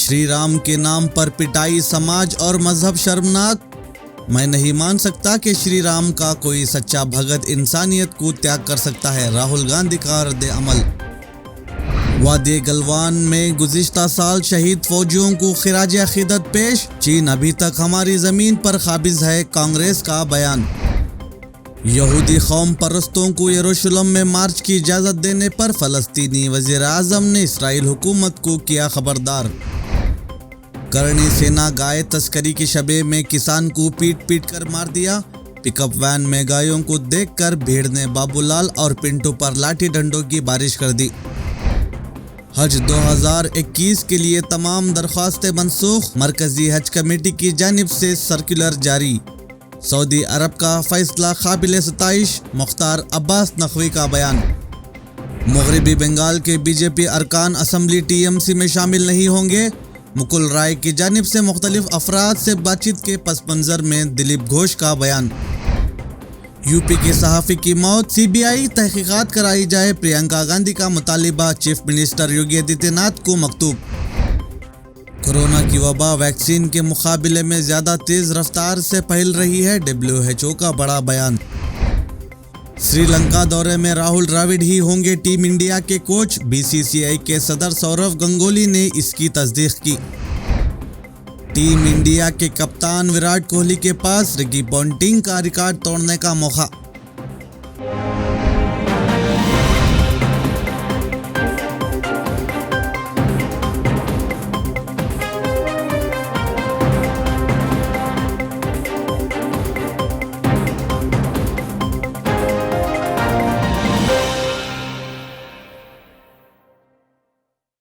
श्री राम के नाम पर पिटाई, समाज और मजहब शर्मनाक। मैं नहीं मान सकता कि श्री राम का कोई सच्चा भगत इंसानियत को त्याग कर सकता है। राहुल गांधी का रद्द अमल। वादी गलवान में गुज़िश्ता साल शहीद फौजियों को खिराज अकीदत पेश। चीन अभी तक हमारी ज़मीन पर काबिज है, कांग्रेस का बयान। यहूदी कौम परस्तों को यरूशलेम में मार्च की इजाज़त देने पर फ़लस्तीनी वज़ीर आज़म ने इसराइल हुकूमत को किया खबरदार। करणी सेना गाय तस्करी की शबे में किसान को पीट पीट कर मार दिया। पिकअप वैन में गायों को देखकर भीड़ ने बाबूलाल और पिंटू पर लाठी डंडों की बारिश कर दी। हज 2021 के लिए तमाम दरख्वास्तें मनसूख। मरकजी हज कमेटी की जानिब से सर्कुलर जारी। सऊदी अरब का फैसला काबिल सताइश। मुख्तार अब्बास नकवी का बयान। मगरबी बंगाल के बीजेपी अरकान असम्बली टीएमसी में शामिल नहीं होंगे। मुकुल राय की जानिब से मुख्तलिफ अफराद से बातचीत के पस मंज़र में दिलीप घोष का बयान। यूपी के सहाफ़ी की मौत, सीबीआई तहकीकात कराई जाए, प्रियंका गांधी का मुतालिबा। चीफ मिनिस्टर योगी आदित्यनाथ को मकतूब। कोरोना की वबा वैक्सीन के मुकाबले में ज़्यादा तेज़ रफ्तार से फैल रही है, WHO का बड़ा बयान। श्रीलंका दौरे में राहुल द्रविड़ ही होंगे टीम इंडिया के कोच। बीसीसीआई के सदर सौरव गंगुली ने इसकी तस्दीक की। टीम इंडिया के कप्तान विराट कोहली के पास रिकी पॉन्टिंग का रिकॉर्ड तोड़ने का मौका।